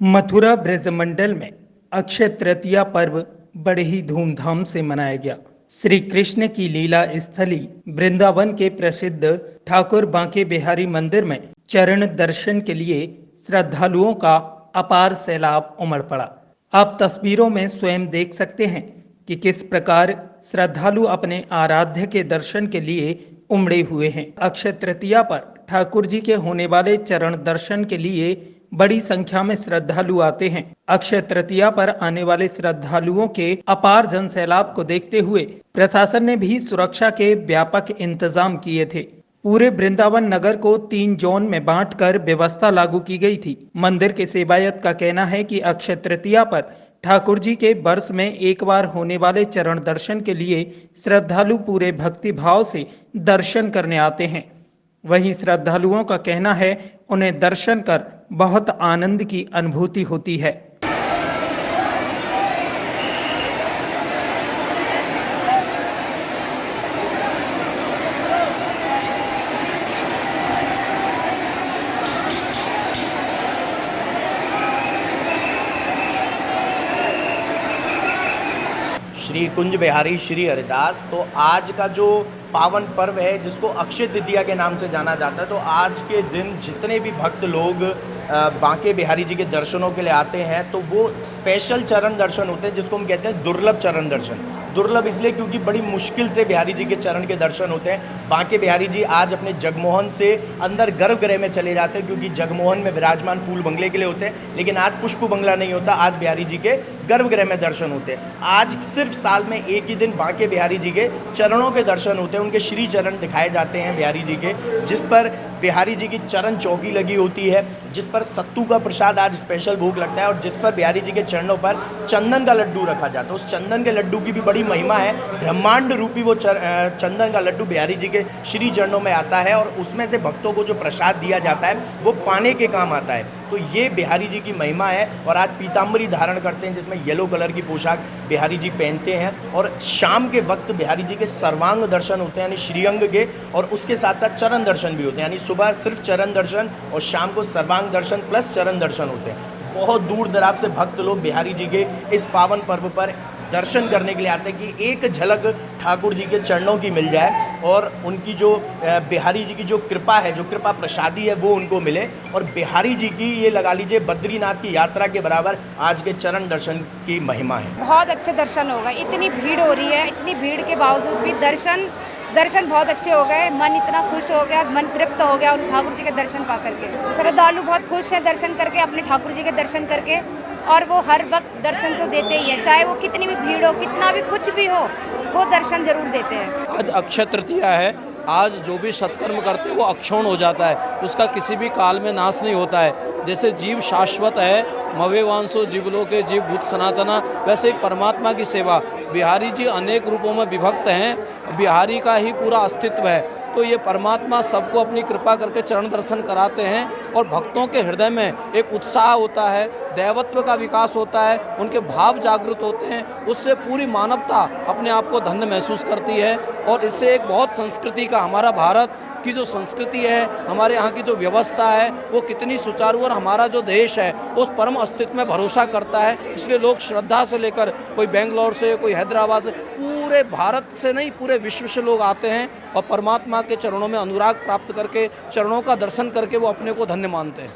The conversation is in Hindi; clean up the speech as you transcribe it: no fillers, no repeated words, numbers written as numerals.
मथुरा ब्रजमंडल में अक्षय तृतीया पर्व बड़े ही धूमधाम से मनाया गया। श्री कृष्ण की लीला स्थली वृंदावन के प्रसिद्ध ठाकुर बांके बिहारी मंदिर में चरण दर्शन के लिए श्रद्धालुओं का अपार सैलाब उमड़ पड़ा। आप तस्वीरों में स्वयं देख सकते हैं कि किस प्रकार श्रद्धालु अपने आराध्य के दर्शन के लिए उमड़े हुए हैं। अक्षय तृतीया पर ठाकुर जी के होने वाले चरण दर्शन के लिए बड़ी संख्या में श्रद्धालु आते हैं। अक्षय तृतीया पर आने वाले श्रद्धालुओं के अपार जन सैलाब को देखते हुए प्रशासन ने भी सुरक्षा के व्यापक इंतजाम किए थे। पूरे वृंदावन नगर को 3 जोन में बांटकर व्यवस्था लागू की गई थी। मंदिर के सेवायत का कहना है कि अक्षय तृतीया पर ठाकुर जी के वर्ष में एक बार होने वाले चरण दर्शन के लिए श्रद्धालु पूरे भक्ति भाव से दर्शन करने आते हैं। वहीं श्रद्धालुओं का कहना है उन्हें दर्शन कर बहुत आनंद की अनुभूति होती है। श्री कुंज बिहारी श्री हरिदास। तो आज का जो पावन पर्व है जिसको अक्षय तृतीया के नाम से जाना जाता है, तो आज के दिन जितने भी भक्त लोग बांके बिहारी जी के दर्शनों के लिए आते हैं तो वो स्पेशल चरण दर्शन होते हैं जिसको हम कहते हैं दुर्लभ चरण दर्शन। दुर्लभ इसलिए क्योंकि बड़ी मुश्किल से बिहारी जी के चरण के दर्शन होते हैं। बांके बिहारी जी आज अपने जगमोहन से अंदर गर्भगृह में चले जाते हैं क्योंकि जगमोहन में विराजमान फूल बंगले के लिए होते हैं, लेकिन आज पुष्प बंगला नहीं होता, आज बिहारी जी के गर्भगृह में दर्शन होते हैं। आज सिर्फ साल में एक ही दिन बांके बिहारी जी के चरणों के दर्शन होते हैं, उनके श्री चरण दिखाए जाते हैं बिहारी जी के, जिस पर बिहारी जी की चरण चौकी लगी होती है, जिस पर सत्तू का प्रसाद आज स्पेशल भोग लगता है और जिस पर बिहारी जी के चरणों पर चंदन का लड्डू रखा जाता है। उस चंदन के लड्डू की भी बड़ी महिमा है। ब्रह्मांड रूपी वो चंदन का लड्डू बिहारी जी के श्री चरणों में आता है और उसमें से भक्तों को जो प्रसाद दिया जाता है वो पाने के काम आता है। तो ये बिहारी जी की महिमा है। और आज पीताम्बरी धारण करते हैं जिसमें येलो कलर की पोशाक बिहारी जी पहनते हैं और शाम के वक्त बिहारी जी के सर्वांग दर्शन होते हैं यानी श्रीअंग के, और उसके साथ साथ चरण दर्शन भी होते हैं, यानी सुबह सिर्फ चरण दर्शन और शाम को सर्वांग दर्शन प्लस चरण दर्शन होते हैं। बहुत दूर दराज से भक्त लोग बिहारी जी के इस पावन पर्व पर दर्शन करने के लिए आते हैं कि एक झलक ठाकुर जी के चरणों की मिल जाए और उनकी जो बिहारी जी की जो कृपा है, जो कृपा प्रसादी है वो उनको मिले। और बिहारी जी की ये लगा लीजिए बद्रीनाथ की यात्रा के बराबर आज के चरण दर्शन की महिमा है। बहुत अच्छे दर्शन हो गए। इतनी भीड़ हो रही है, इतनी भीड़ के बावजूद भी दर्शन बहुत अच्छे हो गए। मन इतना खुश हो गया, मन तृप्त हो गया उन ठाकुर जी के दर्शन पा करके। श्रद्धालु बहुत खुश हैं दर्शन करके, अपने ठाकुर जी के दर्शन करके, और वो हर वक्त दर्शन तो देते ही हैं, चाहे वो कितनी भी भीड़ हो, कितना भी कुछ भी हो, वो दर्शन जरूर देते हैं। आज अक्षय तृतीया है। आज जो भी सत्कर्म करते हैं वो अक्षौण हो जाता है, उसका किसी भी काल में नाश नहीं होता है। जैसे जीव शाश्वत है, मवेवांसो जीवलोके जीव भूत सनातना, वैसे ही परमात्मा की सेवा। बिहारी जी अनेक रूपों में विभक्त हैं, बिहारी का ही पूरा अस्तित्व है। तो ये परमात्मा सबको अपनी कृपा करके चरण दर्शन कराते हैं और भक्तों के हृदय में एक उत्साह होता है, दैवत्व का विकास होता है, उनके भाव जागृत होते हैं। उससे पूरी मानवता अपने आप को धन्य महसूस करती है और इससे एक बहुत संस्कृति का, हमारा भारत की जो संस्कृति है, हमारे यहाँ की जो व्यवस्था है वो कितनी सुचारू, और हमारा जो देश है उस परम अस्तित्व में भरोसा करता है। इसलिए लोग श्रद्धा से लेकर, कोई बेंगलोर से, कोई हैदराबाद से, पूरे भारत से नहीं पूरे विश्व से लोग आते हैं और परमात्मा के चरणों में अनुराग प्राप्त करके, चरणों का दर्शन करके वो अपने को धन्य मानते हैं।